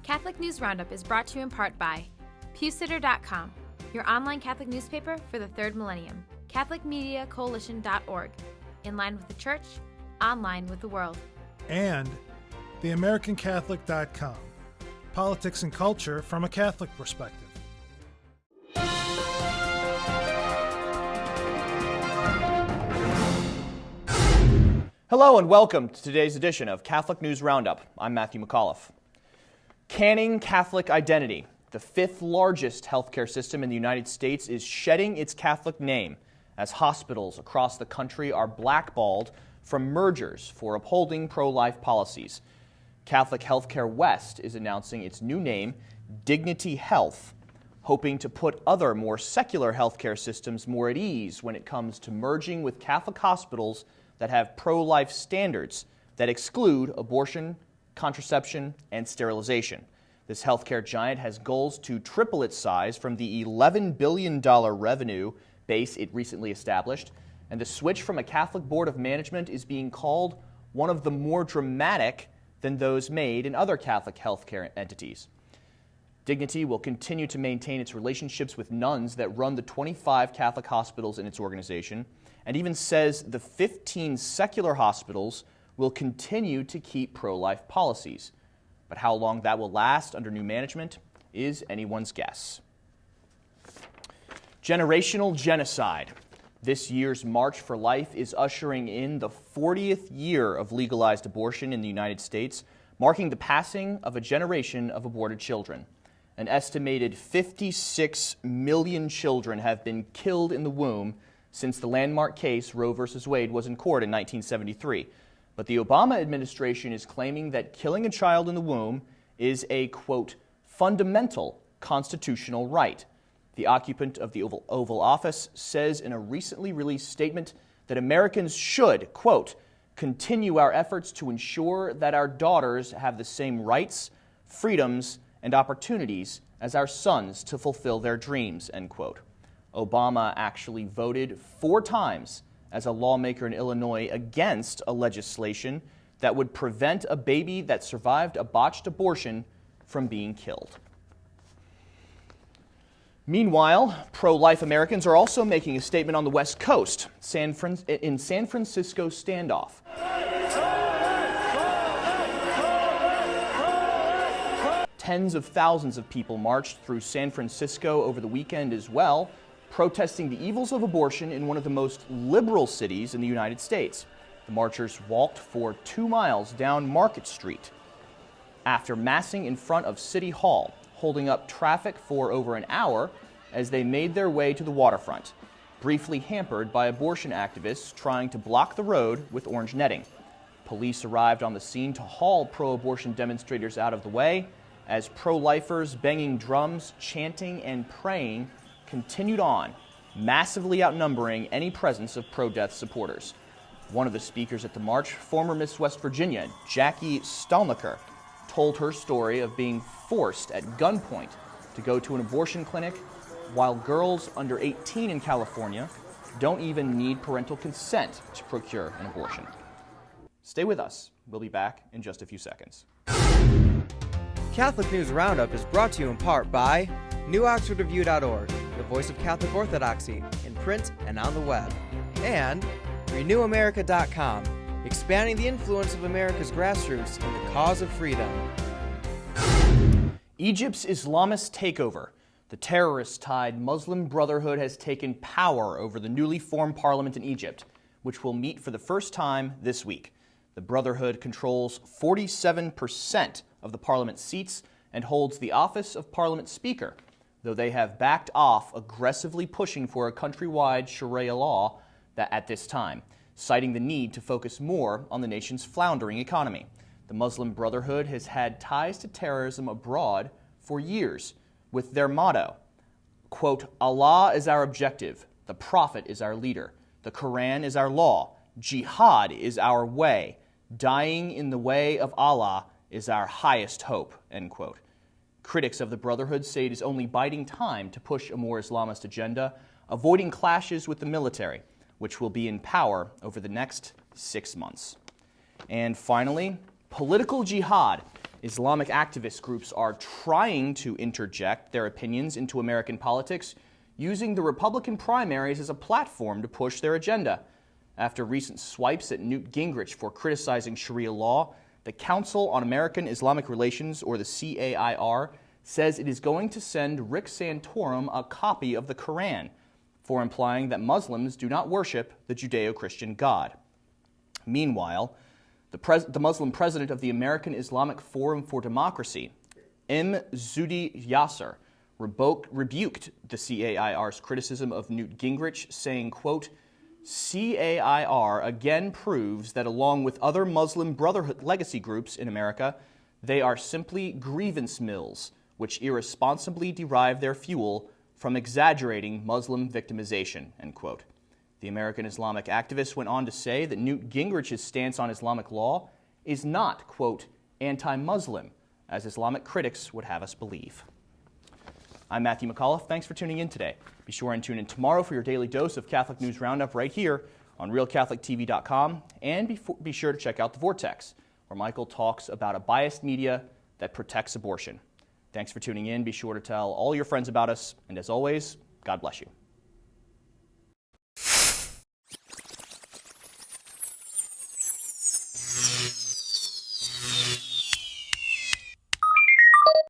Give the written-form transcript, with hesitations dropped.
Catholic News Roundup is brought to you in part by PewSitter.com, your online Catholic newspaper for the third millennium, CatholicMediaCoalition.org, in line with the Church, online with the world. And TheAmericanCatholic.com, politics and culture from a Catholic perspective. Hello and welcome to today's edition of Catholic News Roundup. I'm Matthew McAuliffe. Canning Catholic identity. The fifth largest healthcare system in the United States is shedding its Catholic name as hospitals across the country are blackballed from mergers for upholding pro-life policies. Catholic Healthcare West is announcing its new name, Dignity Health, hoping to put other more secular healthcare systems more at ease when it comes to merging with Catholic hospitals that have pro-life standards that exclude abortion, contraception, and sterilization. This healthcare giant has goals to triple its size from the $11 billion revenue base it recently established, and the switch from a Catholic board of management is being called one of the more dramatic than those made in other Catholic healthcare entities. Dignity will continue to maintain its relationships with nuns that run the 25 Catholic hospitals in its organization, and even says the 15 secular hospitals will continue to keep pro-life policies. But how long that will last under new management is anyone's guess. Generational genocide. This year's March for Life is ushering in the 40th year of legalized abortion in the United States, marking the passing of a generation of aborted children. An estimated 56 million children have been killed in the womb since the landmark case Roe v. Wade was in court in 1973. But the Obama administration is claiming that killing a child in the womb is a, quote, fundamental constitutional right. The occupant of the Oval Office says in a recently released statement that Americans should, quote, continue our efforts to ensure that our daughters have the same rights, freedoms, and opportunities as our sons to fulfill their dreams, end quote. Obama actually voted 4 times as a lawmaker in Illinois against a legislation that would prevent a baby that survived a botched abortion from being killed. Meanwhile, pro-life Americans are also making a statement on the West Coast, in San Francisco Standoff. Tens of thousands of people marched through San Francisco over the weekend as well, protesting the evils of abortion in one of the most liberal cities in the United States. The marchers walked for 2 miles down Market Street after massing in front of City Hall, holding up traffic for over an hour as they made their way to the waterfront, briefly hampered by abortion activists trying to block the road with orange netting. Police arrived on the scene to haul pro-abortion demonstrators out of the way as pro-lifers banging drums, chanting, and praying continued on, massively outnumbering any presence of pro-death supporters. One of the speakers at the march, former Miss West Virginia, Jackie Stalnaker, told her story of being forced at gunpoint to go to an abortion clinic while girls under 18 in California don't even need parental consent to procure an abortion. Stay with us. We'll be back in just a few seconds. Catholic News Roundup is brought to you in part by NewOxfordReview.org, the voice of Catholic Orthodoxy, in print and on the web, and RenewAmerica.com, expanding the influence of America's grassroots in the cause of freedom. Egypt's Islamist takeover. The terrorist-tied Muslim Brotherhood has taken power over the newly formed parliament in Egypt, which will meet for the first time this week. The Brotherhood controls 47% of the parliament seats and holds the office of parliament speaker, though they have backed off aggressively pushing for a countrywide Sharia law at this time, citing the need to focus more on the nation's floundering economy. The Muslim Brotherhood has had ties to terrorism abroad for years, with their motto, quote, Allah is our objective, the Prophet is our leader, the Quran is our law, Jihad is our way, dying in the way of Allah is our highest hope, end quote. Critics of the Brotherhood say it is only biding time to push a more Islamist agenda, avoiding clashes with the military, which will be in power over the next 6 months. And finally, political jihad Islamic activist groups are trying to interject their opinions into American politics, using the Republican primaries as a platform to push their agenda. After recent swipes at Newt Gingrich for criticizing Sharia law, the Council on American Islamic Relations, or the CAIR, says it is going to send Rick Santorum a copy of the Quran for implying that Muslims do not worship the Judeo-Christian God. Meanwhile, the Muslim president of the American Islamic Forum for Democracy, M. Zuhdi Yasser, rebuked the CAIR's criticism of Newt Gingrich, saying, quote, CAIR again proves that along with other Muslim Brotherhood legacy groups in America, they are simply grievance mills, which irresponsibly derive their fuel from exaggerating Muslim victimization, end quote. The American Islamic activist went on to say that Newt Gingrich's stance on Islamic law is not, quote, anti-Muslim, as Islamic critics would have us believe. I'm Matthew McAuliffe. Thanks for tuning in today. Be sure and tune in tomorrow for your daily dose of Catholic News Roundup right here on RealCatholicTV.com, and be sure to check out The Vortex, where Michael talks about a biased media that protects abortion. Thanks for tuning in. Be sure to tell all your friends about us, and as always, God bless you.